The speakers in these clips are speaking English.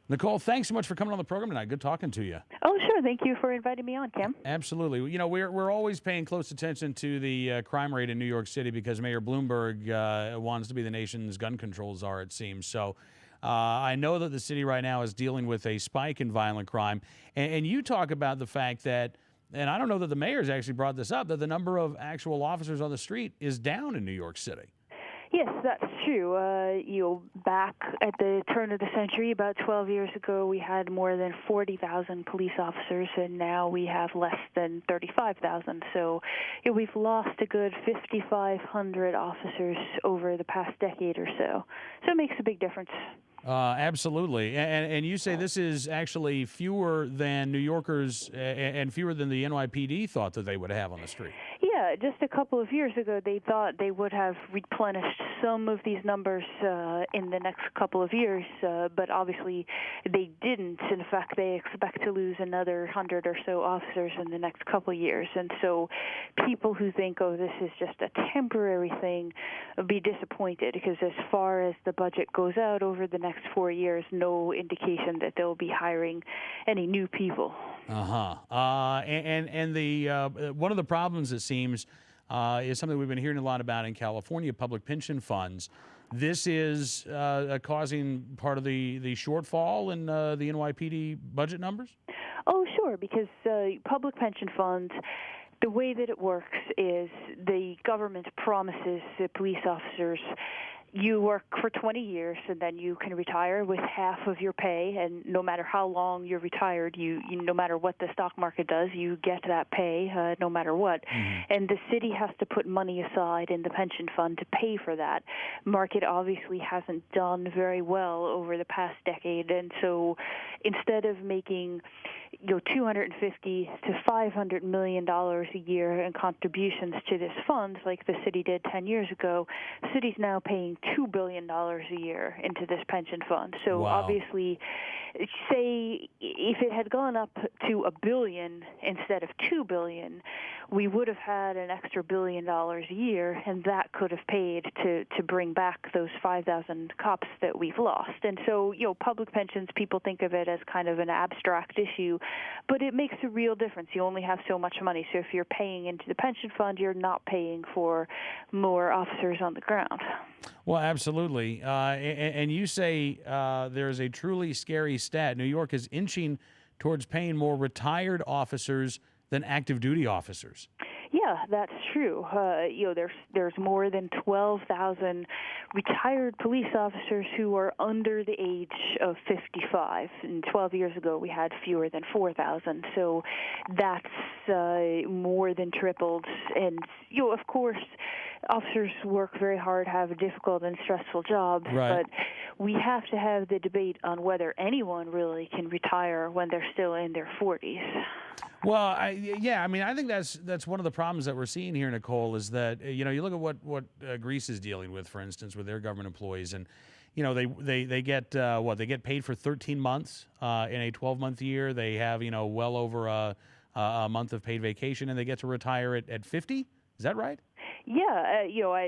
Nicole, thanks so much for coming on the program tonight. Good talking to you. Oh, sure. Thank you for inviting me on, Kim. Absolutely. You know, we're always paying close attention to the crime rate in New York City because Mayor Bloomberg wants to be the nation's gun control czar, it seems. So I know that the city right now is dealing with a spike in violent crime. And you talk about the fact that, and I don't know that the mayor's actually brought this up, that the number of actual officers on the street is down in New York City. Yes, that's true. Back at the turn of the century, about 12 years ago, we had more than 40,000 police officers, and now we have less than 35,000. So we've lost a good 5,500 officers over the past decade or so. So it makes a big difference. Absolutely. And you say this is actually fewer than New Yorkers and fewer than the NYPD thought that they would have on the street. Yeah, just a couple of years ago, they thought they would have replenished some of these numbers in the next couple of years, but obviously they didn't. In fact, they expect to lose another 100 or so officers in the next couple of years. And so people who think, oh, this is just a temporary thing, will be disappointed because as far as the budget goes out over the next 4 years, no indication that they'll be hiring any new people. And the one of the problems, it seems, is something we've been hearing a lot about in California, public pension funds. This is causing part of the shortfall in the NYPD budget numbers? Oh, sure, because public pension funds, the way that it works is the government promises the police officers you work for 20 years and then you can retire with half of your pay, and no matter how long you're retired, you no matter what the stock market does, you get that pay no matter what. Mm-hmm. And the city has to put money aside in the pension fund to pay for that. Market obviously hasn't done very well over the past decade, and so instead of making $250 to $500 million a year in contributions to this fund, like the city did 10 years ago, the city's now paying $2 billion a year into this pension fund. So wow. Obviously, say if it had gone up to $1 billion instead of $2 billion, we would have had an extra $1 billion a year, and that could have paid to bring back those 5,000 cops that we've lost. And so, public pensions, people think of it as kind of an abstract issue, but it makes a real difference. You only have so much money. So if you're paying into the pension fund, you're not paying for more officers on the ground. Well, absolutely. And you say there's a truly scary stat. New York is inching towards paying more retired officers than active duty officers. Yeah, that's true. There's more than 12,000 retired police officers who are under the age of 55. And 12 years ago, we had fewer than 4,000. So that's more than tripled. And, of course, officers work very hard, have a difficult and stressful job, right. But we have to have the debate on whether anyone really can retire when they're still in their 40s. Well, I think that's one of the problems that we're seeing here, Nicole, is that you look at what Greece is dealing with, for instance, with their government employees, and they get they get paid for 13 months in a 12-month year. They have well over a month of paid vacation, and they get to retire at 50. Is that right? Yeah,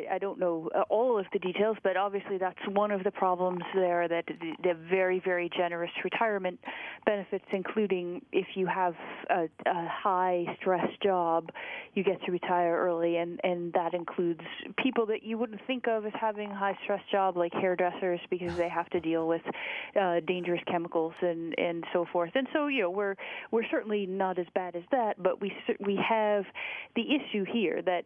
I don't know all of the details, but obviously that's one of the problems there, that the very, very generous retirement benefits, including if you have a high-stress job, you get to retire early, and that includes people that you wouldn't think of as having a high-stress job, like hairdressers, because they have to deal with dangerous chemicals and so forth. And so, we're certainly not as bad as that, but we have the issue here that,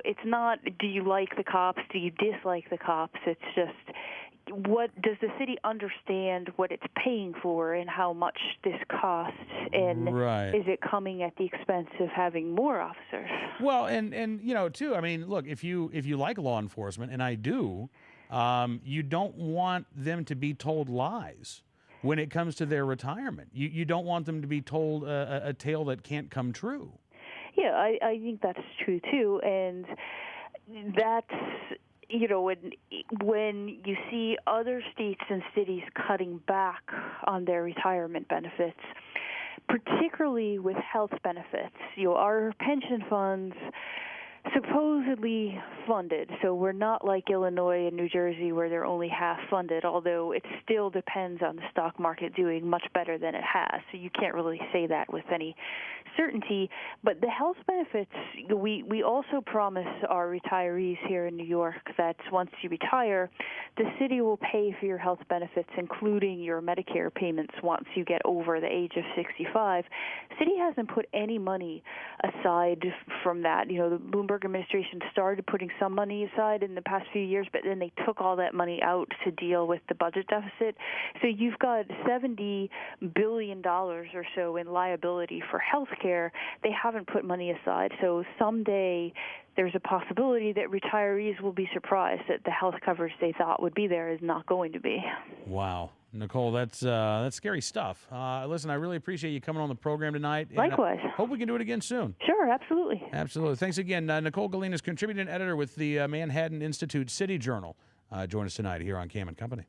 it's not, do you like the cops, do you dislike the cops? It's just, what does the city understand what it's paying for and how much this costs, and right. Is it coming at the expense of having more officers? Well, and too, I mean, look, if you like law enforcement, and I do, you don't want them to be told lies when it comes to their retirement. You don't want them to be told a tale that can't come true. Yeah, I think that's true too, and that's when you see other states and cities cutting back on their retirement benefits, particularly with health benefits. Our pension funds supposedly funded. So we're not like Illinois and New Jersey where they're only half funded, although it still depends on the stock market doing much better than it has. So you can't really say that with any certainty. But the health benefits, we also promise our retirees here in New York that once you retire, the city will pay for your health benefits, including your Medicare payments once you get over the age of 65. City hasn't put any money aside from that. You know, the Bloomberg administration started putting some money aside in the past few years, but then they took all that money out to deal with the budget deficit. So you've got $70 billion or so in liability for health care. They haven't put money aside. So someday there's a possibility that retirees will be surprised that the health coverage they thought would be there is not going to be. Wow. Nicole, that's scary stuff. Listen, I really appreciate you coming on the program tonight. And, Likewise. hope we can do it again soon. Sure, absolutely. Absolutely. Thanks again. Nicole Gallinas, contributing editor with the Manhattan Institute City Journal. Join us tonight here on Cam & Company.